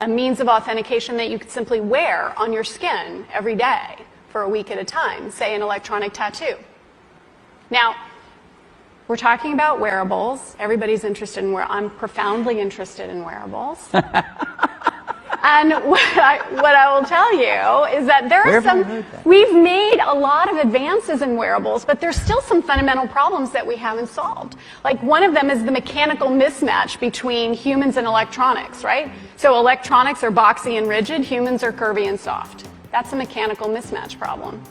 a means of authentication that you could simply wear on your skin every day for a week at a time, say an electronic tattoo. Now, we're talking about wearables. Everybody's interested in I'm profoundly interested in wearables. And what I will tell you is that there are we've made a lot of advances in wearables, but there's still some fundamental problems that we haven't solved. Like one of them is the mechanical mismatch between humans and electronics, right? So electronics are boxy and rigid, humans are curvy and soft. That's a mechanical mismatch problem.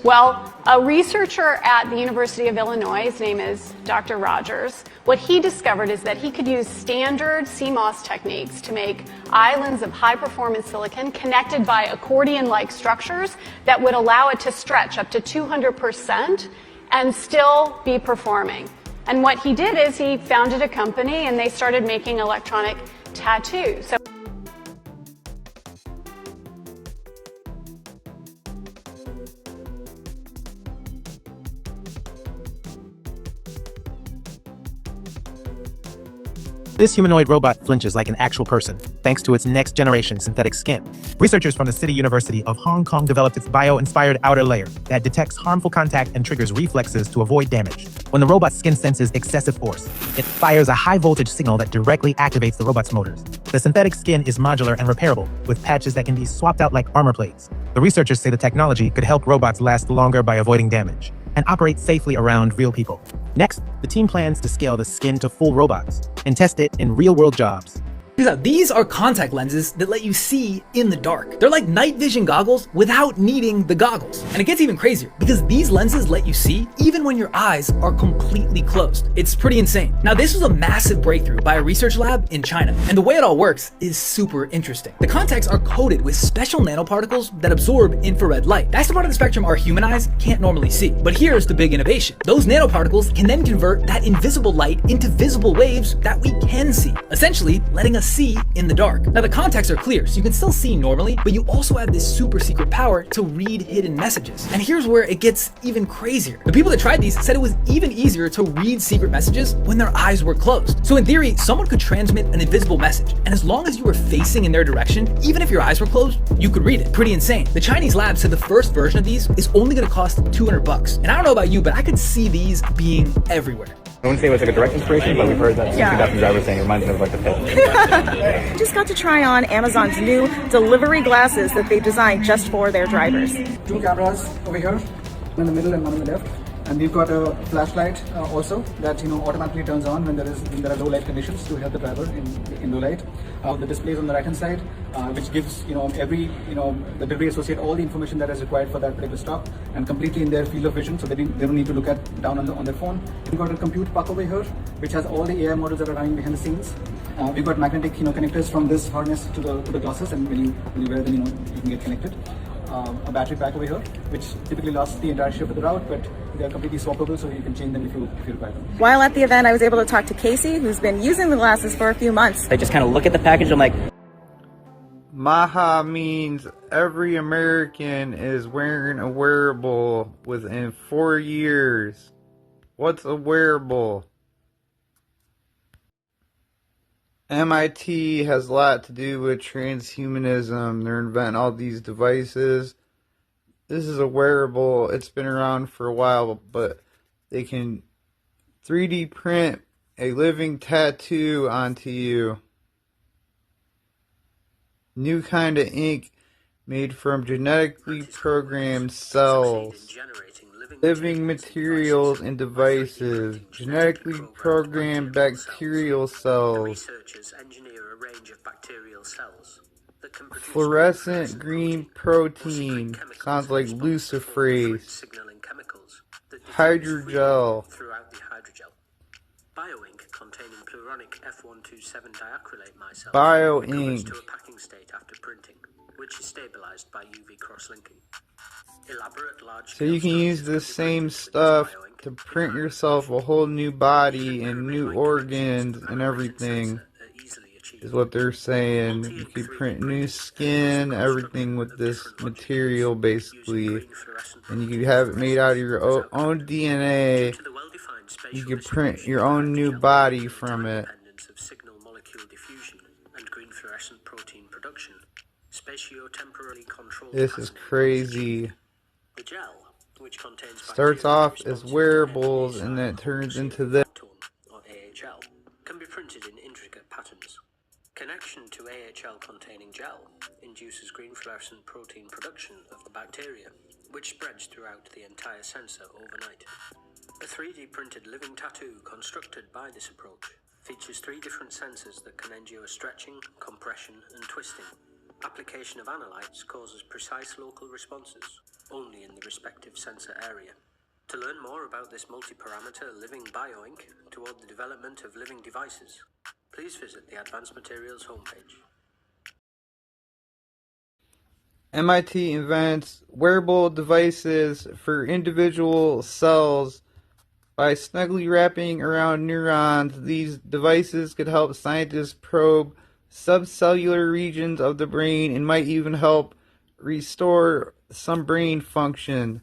Well, a researcher at the University of Illinois, his name is Dr. Rogers, what he discovered is that he could use standard CMOS techniques to make islands of high-performance silicon connected by accordion-like structures that would allow it to stretch up to 200% and still be performing. And what he did is he founded a company and they started making electronic tattoos. So this humanoid robot flinches like an actual person, thanks to its next-generation synthetic skin. Researchers from the City University of Hong Kong developed its bio-inspired outer layer that detects harmful contact and triggers reflexes to avoid damage. When the robot's skin senses excessive force, it fires a high-voltage signal that directly activates the robot's motors. The synthetic skin is modular and repairable, with patches that can be swapped out like armor plates. The researchers say the technology could help robots last longer by avoiding damage and operate safely around real people. Next, the team plans to scale the skin to full robots and test it in real-world jobs. These are contact lenses that let you see in the dark. They're like night vision goggles without needing the goggles. And it gets even crazier because these lenses let you see even when your eyes are completely closed. It's pretty insane. Now, this was a massive breakthrough by a research lab in China. And the way it all works is super interesting. The contacts are coated with special nanoparticles that absorb infrared light. That's the part of the spectrum our human eyes can't normally see. But here's the big innovation. Those nanoparticles can then convert that invisible light into visible waves that we can see, essentially letting us see in the dark. Now the contacts are clear, so you can still see normally, but you also have this super secret power to read hidden messages. And here's where it gets even crazier. The people that tried these said it was even easier to read secret messages when their eyes were closed. So in theory, someone could transmit an invisible message, and as long as you were facing in their direction, even if your eyes were closed, you could read it. Pretty insane. The Chinese lab said the first version of these is only going to cost $200. And I don't know about you, but I could see these being everywhere. I wouldn't say it was like a direct inspiration, but we've heard that some drivers saying it reminds me of like the pit. Just got to try on Amazon's new delivery glasses that they designed just for their drivers. Two cameras over here, one in the middle and one on the left. And we've got a flashlight also that automatically turns on when there are low light conditions to help the driver in low light. The display is on the right hand side, which gives the delivery associate all the information that is required for that particular stop and completely in their field of vision, so they don't need to look down on their phone. We've got a compute puck over here, which has all the AI models that are running behind the scenes. We've got magnetic connectors from this harness to the glasses, and when you wear them, you can get connected. A battery pack over here, which typically lasts the entire shift of the route, but they are completely swappable, so you can change them if you require them. While at the event, I was able to talk to Casey, who's been using the glasses for a few months. I just kind of look at the package, I'm like, Maha means every American is wearing a wearable within 4 years. What's a wearable? MIT has a lot to do with transhumanism. They're inventing all these devices. This is a wearable. It's been around for a while, but they can 3D print a living tattoo onto you. New kind of ink made from genetically programmed cells. Living materials and devices. Genetically programmed bacterial cells. Fluorescent green protein. Sounds like luciferase. Hydrogel. Bioink containing pluronic F127 diacrylate micelles Bioink. to a packing state after printing, which is stabilized by UV cross-linking. So you can use the same stuff to print yourself a whole new body and new organs and everything, is what they're saying. You can print new skin, everything with this material basically, and you can have it made out of your own DNA. You can print your own new body from it. protein production, spatio-temporally controlled. This is crazy. The gel, which contains Starts bacteria off as responsive wearables to and then it turns into this. or AHL, can be printed in intricate patterns. Connection to AHL-containing gel induces green fluorescent protein production of the bacteria, which spreads throughout the entire sensor overnight. A 3D printed living tattoo constructed by this approach features 3 different sensors that can endure stretching, compression, and twisting. Application of analytes causes precise local responses, only in the respective sensor area. To learn more about this multi-parameter living bioink toward the development of living devices, please visit the Advanced Materials homepage. MIT invents wearable devices for individual cells by snugly wrapping around neurons. These devices could help scientists probe subcellular regions of the brain and might even help restore some brain function.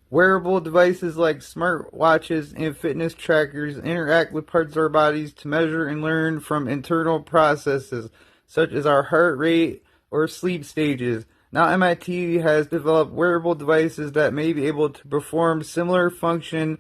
Wearable devices like smartwatches and fitness trackers interact with parts of our bodies to measure and learn from internal processes, such as our heart rate or sleep stages. Now MIT has developed wearable devices that may be able to perform similar function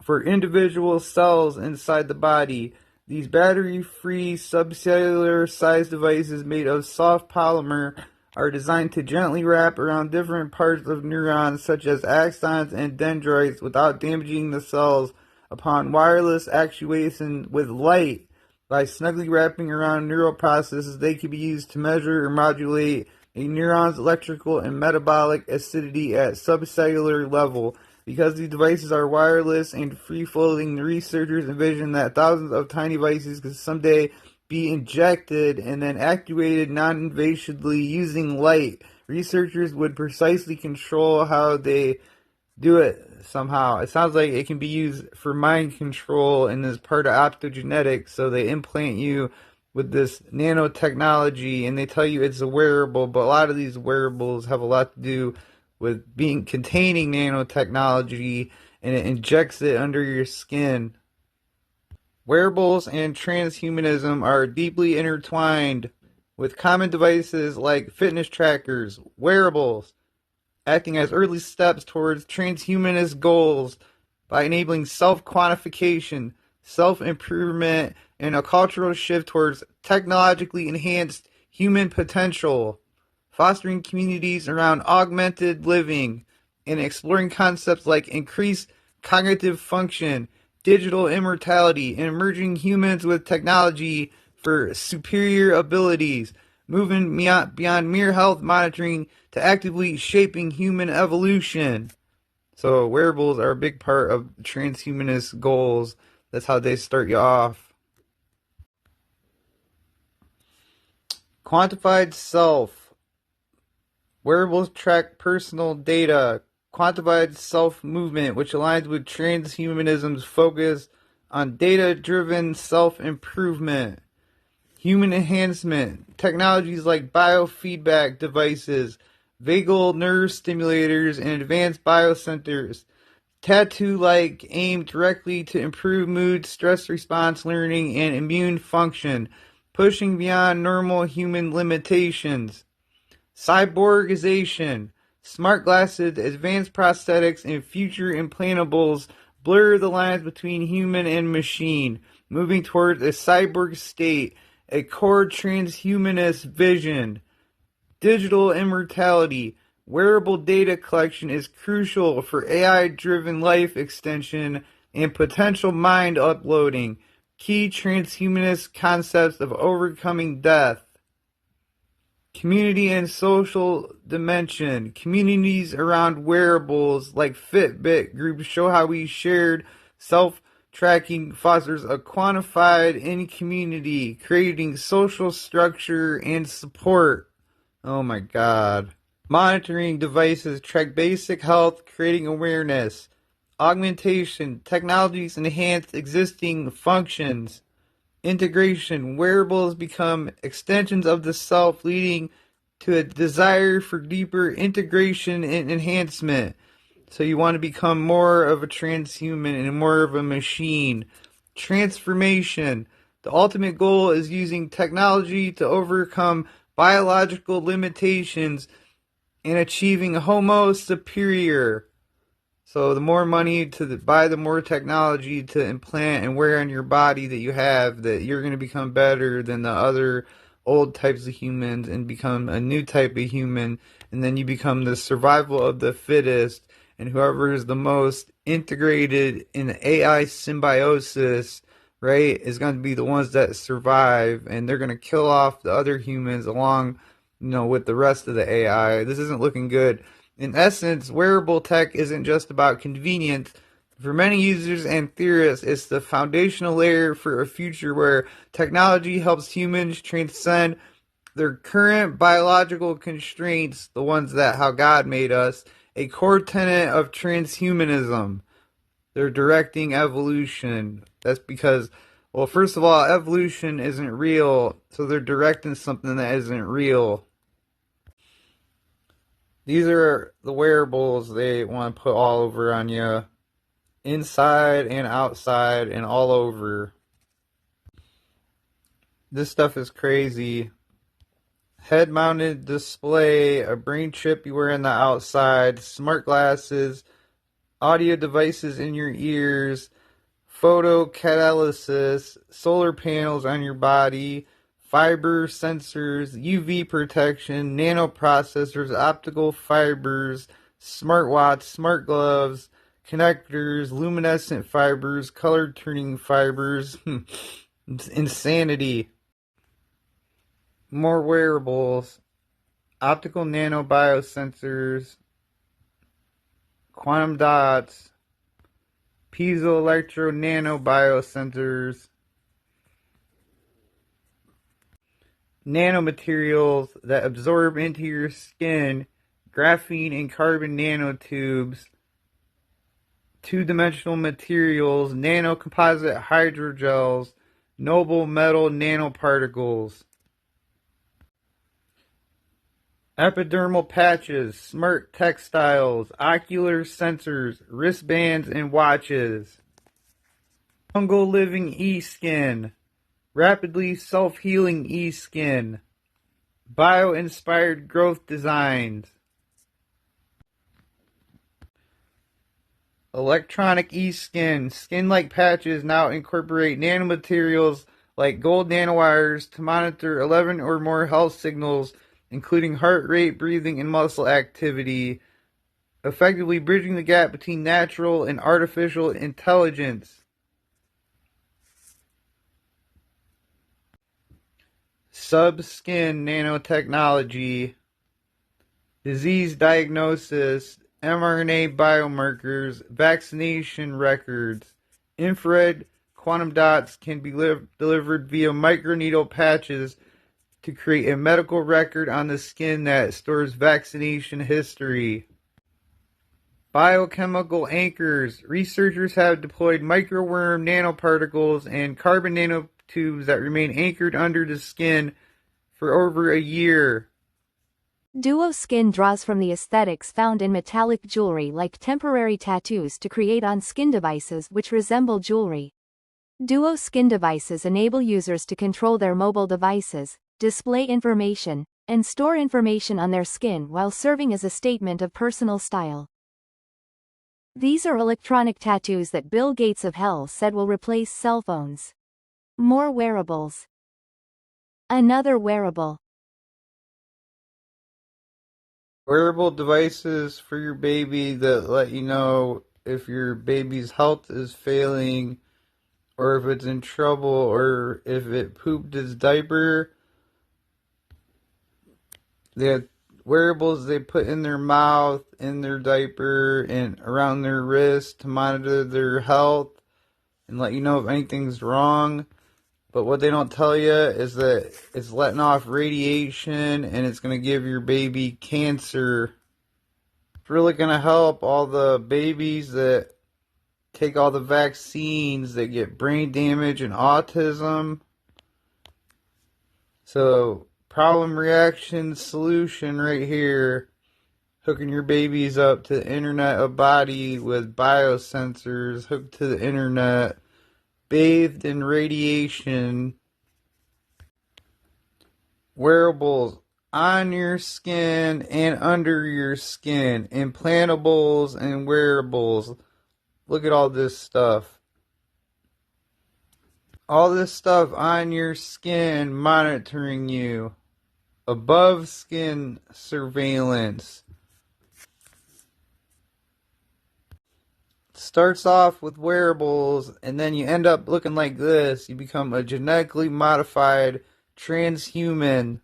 for individual cells inside the body. These battery-free subcellular-sized devices made of soft polymer are designed to gently wrap around different parts of neurons such as axons and dendrites without damaging the cells. Upon wireless actuation with light, by snugly wrapping around neural processes, they can be used to measure or modulate a neuron's electrical and metabolic acidity at subcellular level. Because these devices are wireless and free-floating, the researchers envision that thousands of tiny devices could someday be injected and then activated non-invasively using light. Researchers would precisely control how they do it somehow. It sounds like it can be used for mind control and is part of optogenetics, so they implant you with this nanotechnology and they tell you it's a wearable, but a lot of these wearables have a lot to do with containing nanotechnology, and it injects it under your skin. Wearables and transhumanism are deeply intertwined, with common devices like fitness trackers, wearables, acting as early steps towards transhumanist goals by enabling self-quantification, self-improvement, and a cultural shift towards technologically enhanced human potential, fostering communities around augmented living, and exploring concepts like increased cognitive function, digital immortality, and emerging humans with technology for superior abilities, moving beyond mere health monitoring to actively shaping human evolution. So wearables are a big part of transhumanist goals. That's how they start you off. Quantified self. Wearables track personal data. Quantified self-movement, which aligns with transhumanism's focus on data-driven self-improvement. Human enhancement. Technologies like biofeedback devices, vagal nerve stimulators, and advanced biosensors. Tattoo-like aim directly to improve mood, stress response, learning, and immune function, pushing beyond normal human limitations. Cyborgization. Smart glasses, advanced prosthetics, and future implantables blur the lines between human and machine, moving towards a cyborg state, a core transhumanist vision. Digital immortality. Wearable data collection is crucial for AI-driven life extension and potential mind uploading. Key transhumanist concepts of overcoming death. Community and social dimension. Communities around wearables like Fitbit groups show how we shared self-tracking fosters a quantified in-community, creating social structure and support. Oh my God. Monitoring devices track basic health, creating awareness. Augmentation. Technologies enhance existing functions. Integration. Wearables become extensions of the self, leading to a desire for deeper integration and enhancement. So you want to become more of a transhuman and more of a machine. Transformation. The ultimate goal is using technology to overcome biological limitations and achieving Homo superior. So the more money to buy, the more technology to implant and wear on your body that you have, that you're going to become better than the other old types of humans and become a new type of human. And then you become the survival of the fittest. And whoever is the most integrated in AI symbiosis, right, is going to be the ones that survive. And they're going to kill off the other humans along, with the rest of the AI. This isn't looking good. In essence, wearable tech isn't just about convenience. For many users and theorists, it's the foundational layer for a future where technology helps humans transcend their current biological constraints, the ones that how God made us, a core tenet of transhumanism. They're directing evolution. That's because, well, first of all, evolution isn't real, so they're directing something that isn't real. These are the wearables they want to put all over on you, inside and outside and all over. This stuff is crazy. Head-mounted display, a brain chip you wear on the outside, smart glasses, audio devices in your ears, photocatalysis, solar panels on your body, fiber sensors, UV protection, nanoprocessors, optical fibers, smartwatch, smart gloves, connectors, luminescent fibers, color turning fibers. It's insanity. More wearables, optical nanobiosensors, quantum dots, piezoelectro nanobiosensors, nanomaterials that absorb into your skin, graphene and carbon nanotubes, two-dimensional materials, nanocomposite hydrogels, noble metal nanoparticles, epidermal patches, smart textiles, ocular sensors, wristbands and watches, fungal living e-skin, rapidly self-healing e-skin, bio-inspired growth designs, electronic e-skin, skin-like patches now incorporate nanomaterials like gold nanowires to monitor 11 or more health signals, including heart rate, breathing, and muscle activity, effectively bridging the gap between natural and artificial intelligence. Sub-skin nanotechnology, disease diagnosis, mRNA biomarkers, vaccination records, infrared quantum dots can be delivered via microneedle patches to create a medical record on the skin that stores vaccination history. Biochemical anchors. Researchers have deployed microworm nanoparticles and carbon nanotubes that remain anchored under the skin for over a year. Duo Skin draws from the aesthetics found in metallic jewelry like temporary tattoos to create on-skin devices which resemble jewelry. Duo Skin devices enable users to control their mobile devices, display information, and store information on their skin while serving as a statement of personal style. These are electronic tattoos that Bill Gates of Hell said will replace cell phones. More wearables. Another wearable. Wearable devices for your baby that let you know if your baby's health is failing, or if it's in trouble, or if it pooped its diaper. They have wearables they put in their mouth, in their diaper, and around their wrist to monitor their health and let you know if anything's wrong. But what they don't tell you is that it's letting off radiation and it's going to give your baby cancer. It's really going to help all the babies that take all the vaccines that get brain damage and autism. So, problem, reaction, solution right here. Hooking your babies up to the internet of body with biosensors hooked to the internet, bathed in radiation, wearables on your skin and under your skin, implantables and wearables. Look at all this stuff. All this stuff on your skin monitoring you. Above skin surveillance. Starts off with wearables, and then you end up looking like this. You become a genetically modified transhuman.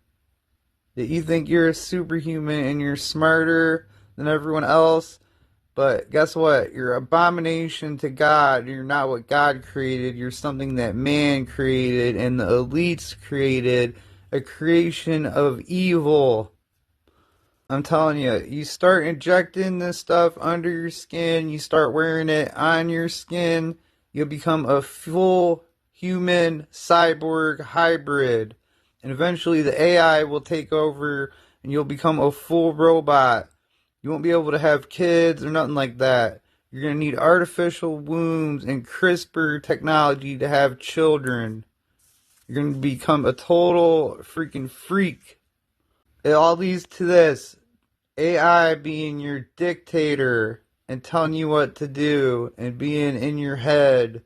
That you think you're a superhuman and you're smarter than everyone else. But guess what? You're an abomination to God. You're not what God created. You're something that man created and the elites created. A creation of evil. I'm telling you, you start injecting this stuff under your skin, you start wearing it on your skin, you'll become a full human cyborg hybrid. And eventually the AI will take over and you'll become a full robot. You won't be able to have kids or nothing like that. You're going to need artificial wombs and CRISPR technology to have children. You're going to become a total freaking freak. It all leads to this. AI being your dictator and telling you what to do and being in your head.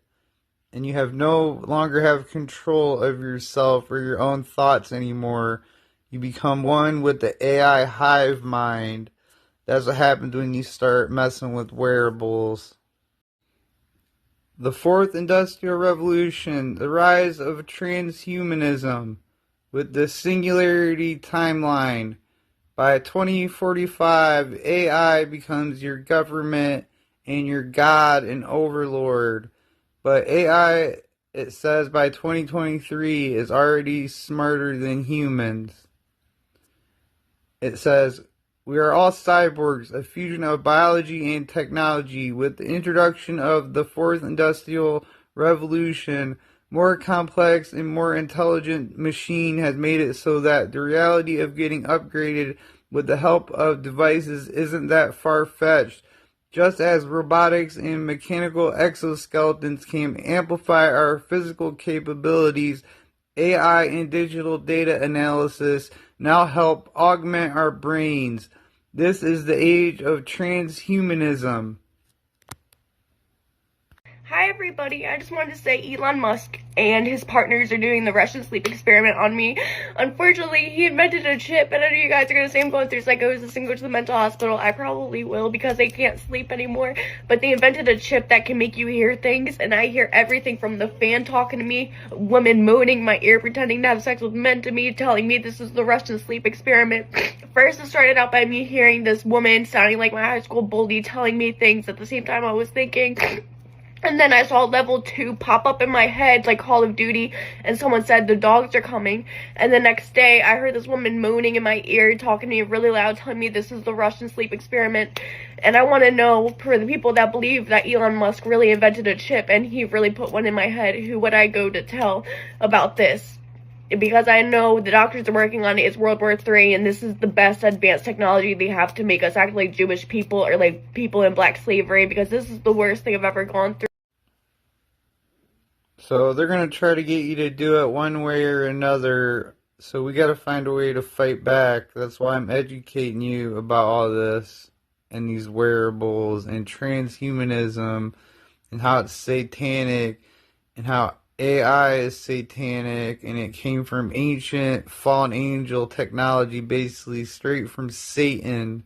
And you have no longer have control of yourself or your own thoughts anymore. You become one with the AI hive mind. That's what happens when you start messing with wearables. The Fourth Industrial Revolution, the rise of transhumanism with the singularity timeline. By 2045, AI becomes your government and your god and overlord. But AI, it says by 2023, is already smarter than humans. It says, we are all cyborgs, a fusion of biology and technology. With the introduction of the Fourth Industrial Revolution, more complex and more intelligent machine has made it so that the reality of getting upgraded with the help of devices isn't that far-fetched. Just as robotics and mechanical exoskeletons can amplify our physical capabilities, AI and digital data analysis now help augment our brains. This is the age of transhumanism. Hi everybody, I just wanted to say Elon Musk and his partners are doing the Russian sleep experiment on me. Unfortunately, he invented a chip, and I know you guys are going to say I'm going through psychosis and go to the mental hospital. I probably will because I can't sleep anymore, but they invented a chip that can make you hear things, and I hear everything from the fan talking to me, women moaning in my ear pretending to have sex with men to me, telling me this is the Russian sleep experiment. First, it started out by me hearing this woman sounding like my high school bully telling me things at the same time I was thinking. And then I saw level 2 pop up in my head like Call of Duty, and someone said the dogs are coming. And the next day I heard this woman moaning in my ear, talking to me really loud, telling me this is the Russian sleep experiment. And I want to know, for the people that believe that Elon Musk really invented a chip and he really put one in my head, who would I go to tell about this? Because I know the doctors are working on it. It's World War III, and this is the best advanced technology they have to make us act like Jewish people or like people in black slavery, because this is the worst thing I've ever gone through. So they're going to try to get you to do it one way or another. So we got to find a way to fight back. That's why I'm educating you about all this and these wearables and transhumanism and how it's satanic and how AI is satanic and it came from ancient fallen angel technology, basically straight from Satan.